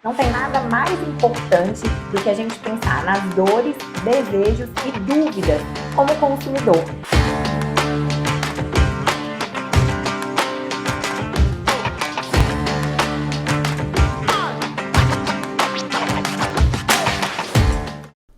Não tem nada mais importante do que a gente pensar nas dores, desejos e dúvidas como consumidor.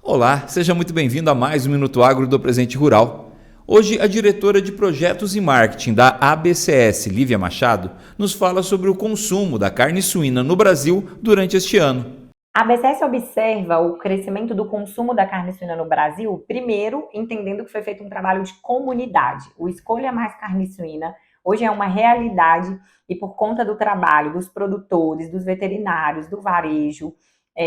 Olá, seja muito bem-vindo a mais um Minuto Agro do Presente Rural. Hoje, a diretora de Projetos e Marketing da ABCS, Lívia Machado, nos fala sobre o consumo da carne suína no Brasil durante este ano. A ABCS observa o crescimento do consumo da carne suína no Brasil, primeiro entendendo que foi feito um trabalho de comunidade. O Escolha Mais Carne Suína hoje é uma realidade e por conta do trabalho dos produtores, dos veterinários, do varejo,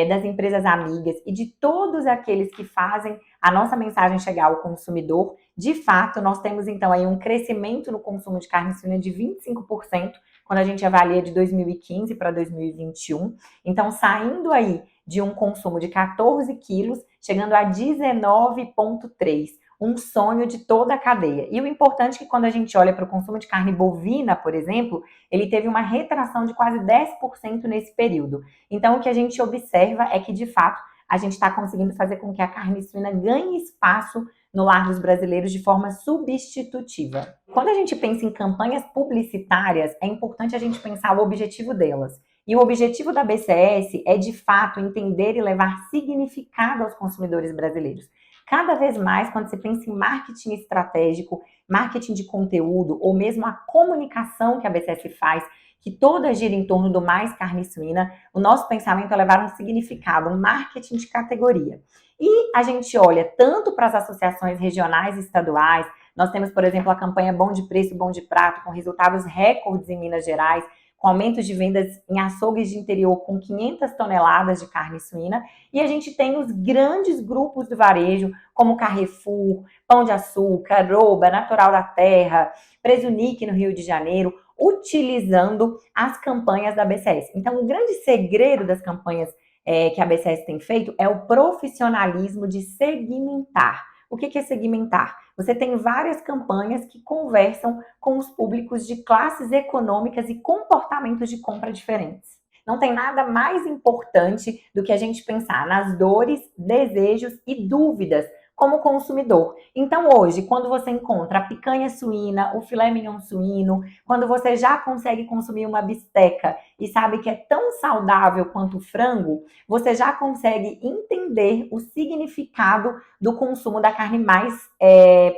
das empresas amigas e de todos aqueles que fazem a nossa mensagem chegar ao consumidor, de fato, nós temos então aí um crescimento no consumo de carne suína de 25%, quando a gente avalia de 2015 para 2021. Então, saindo aí de um consumo de 14 quilos, chegando a 19,3, um sonho de toda a cadeia. E o importante é que quando a gente olha para o consumo de carne bovina, por exemplo, ele teve uma retração de quase 10% nesse período. Então, o que a gente observa é que, de fato, a gente está conseguindo fazer com que a carne suína ganhe espaço no lar dos brasileiros de forma substitutiva. Quando a gente pensa em campanhas publicitárias, é importante a gente pensar o objetivo delas. E o objetivo da BCS é, de fato, entender e levar significado aos consumidores brasileiros. Cada vez mais, quando você pensa em marketing estratégico, marketing de conteúdo, ou mesmo a comunicação que a BCS faz, que toda gira em torno do mais carne suína, o nosso pensamento é levar um significado, um marketing de categoria. E a gente olha tanto para as associações regionais e estaduais, nós temos, por exemplo, a campanha Bom de Preço, Bom de Prato, com resultados recordes em Minas Gerais, com aumento de vendas em açougues de interior com 500 toneladas de carne suína, e a gente tem os grandes grupos do varejo, como Carrefour, Pão de Açúcar, Arroba, Natural da Terra, Presunic no Rio de Janeiro, utilizando as campanhas da BCS. Então, o grande segredo das campanhas que a BCS tem feito é o profissionalismo de segmentar. O que é segmentar? Você tem várias campanhas que conversam com os públicos de classes econômicas e comportamentos de compra diferentes. Não tem nada mais importante do que a gente pensar nas dores, desejos e dúvidas como consumidor. Então, hoje, quando você encontra a picanha suína, o filé mignon suíno, quando você já consegue consumir uma bisteca e sabe que é tão saudável quanto o frango, você já consegue entender o significado do consumo da carne mais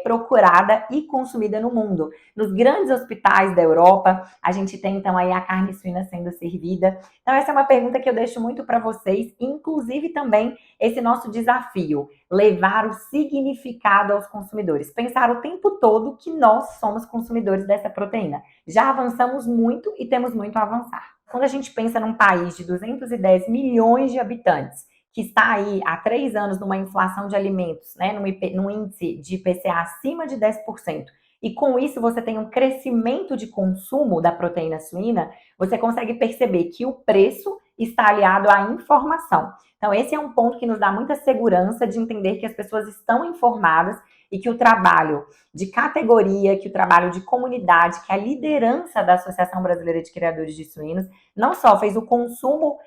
procurada e consumida no mundo. Nos grandes hospitais da Europa, a gente tem então aí a carne suína sendo servida. Então, essa é uma pergunta que eu deixo muito para vocês, inclusive também esse nosso desafio, levar o significado aos consumidores, pensar o tempo todo que nós somos consumidores dessa proteína. Já avançamos muito e temos muito a avançar. Quando a gente pensa num país de 210 milhões de habitantes, que está aí há 3 anos numa inflação de alimentos, né, num índice de IPCA acima de 10%, e com isso você tem um crescimento de consumo da proteína suína, você consegue perceber que o preço está aliado à informação. Então, esse é um ponto que nos dá muita segurança de entender que as pessoas estão informadas e que o trabalho de categoria, que o trabalho de comunidade, que a liderança da Associação Brasileira de Criadores de Suínos não só fez o consumo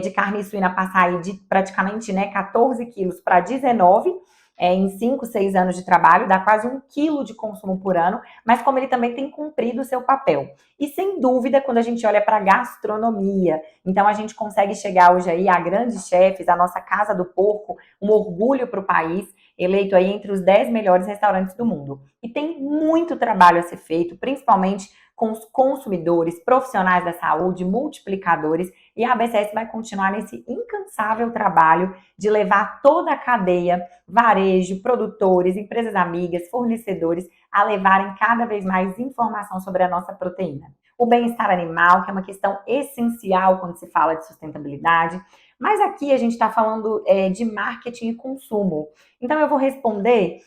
de carne suína passar aí de praticamente 14 quilos para 19 em 5, 6 anos de trabalho, dá quase 1 quilo de consumo por ano, mas como ele também tem cumprido o seu papel. E sem dúvida, quando a gente olha para a gastronomia, então a gente consegue chegar hoje aí a grandes chefes, a nossa Casa do Porco, um orgulho para o país, eleito aí entre os 10 melhores restaurantes do mundo. E tem muito trabalho a ser feito, principalmente com os consumidores, profissionais da saúde, multiplicadores, e a ABCS vai continuar nesse incansável trabalho de levar toda a cadeia, varejo, produtores, empresas amigas, fornecedores, a levarem cada vez mais informação sobre a nossa proteína. O bem-estar animal, que é uma questão essencial quando se fala de sustentabilidade, mas aqui a gente está falando de marketing e consumo. Então eu vou responder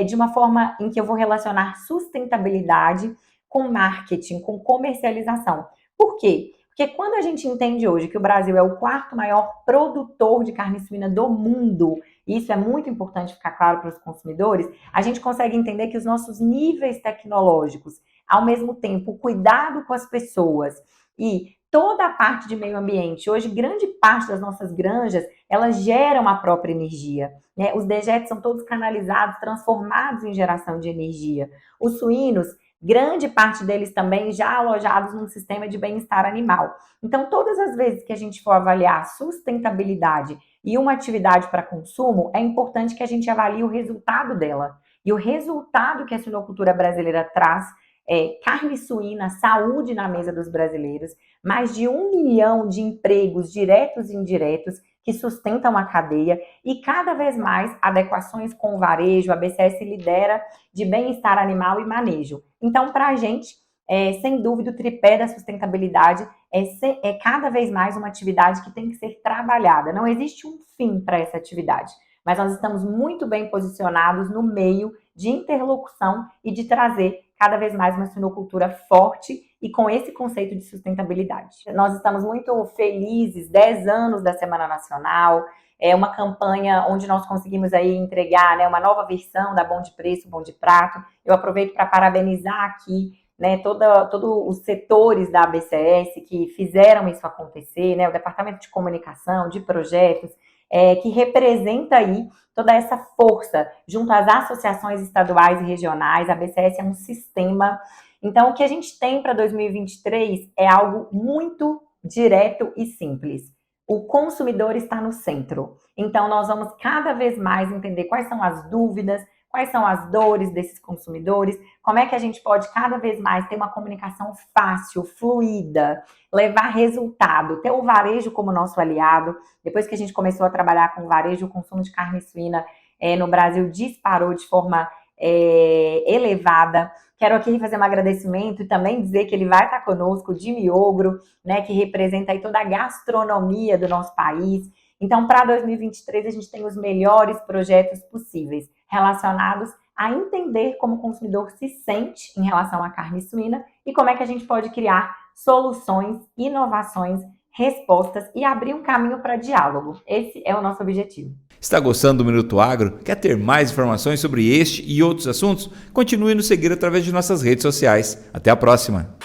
de uma forma em que eu vou relacionar sustentabilidade com marketing, com comercialização. Por quê? Porque quando a gente entende hoje que o Brasil é o 4º maior produtor de carne suína do mundo, e isso é muito importante ficar claro para os consumidores, a gente consegue entender que os nossos níveis tecnológicos, ao mesmo tempo, o cuidado com as pessoas e toda a parte de meio ambiente. Hoje, grande parte das nossas granjas, elas geram a própria energia, né? Os dejetos são todos canalizados, transformados em geração de energia. Os suínos, grande parte deles também já alojados num sistema de bem-estar animal. Então, todas as vezes que a gente for avaliar sustentabilidade e uma atividade para consumo, é importante que a gente avalie o resultado dela. E o resultado que a suinocultura brasileira traz é carne suína, saúde na mesa dos brasileiros, mais de 1 milhão de empregos diretos e indiretos que sustentam a cadeia e cada vez mais adequações com o varejo. A BCS lidera de bem-estar animal e manejo. Então, para a gente, sem dúvida, o tripé da sustentabilidade é cada vez mais uma atividade que tem que ser trabalhada. Não existe um fim para essa atividade, mas nós estamos muito bem posicionados no meio de interlocução e de trazer cada vez mais uma suinocultura forte e com esse conceito de sustentabilidade. Nós estamos muito felizes, 10 anos da Semana Nacional, é uma campanha onde nós conseguimos aí entregar, né, uma nova versão da Bom de Preço, Bom de Prato. Eu aproveito para parabenizar aqui, né, todos os setores da ABCS que fizeram isso acontecer, né, o Departamento de Comunicação, de Projetos, que representa aí toda essa força junto às associações estaduais e regionais. A ABCS é um sistema. Então, o que a gente tem para 2023 é algo muito direto e simples. O consumidor está no centro. Então, nós vamos cada vez mais entender quais são as dúvidas, quais são as dores desses consumidores, como é que a gente pode cada vez mais ter uma comunicação fácil, fluida, levar resultado, ter o varejo como nosso aliado. Depois que a gente começou a trabalhar com o varejo, o consumo de carne suína no Brasil disparou de forma elevada. Quero aqui fazer um agradecimento e também dizer que ele vai estar conosco, o Jimmy Ogro, né, que representa aí toda a gastronomia do nosso país. Então, para 2023, a gente tem os melhores projetos possíveis relacionados a entender como o consumidor se sente em relação à carne suína e como é que a gente pode criar soluções, inovações, respostas e abrir um caminho para diálogo. Esse é o nosso objetivo. Está gostando do Minuto Agro? Quer ter mais informações sobre este e outros assuntos? Continue nos seguir através de nossas redes sociais. Até a próxima!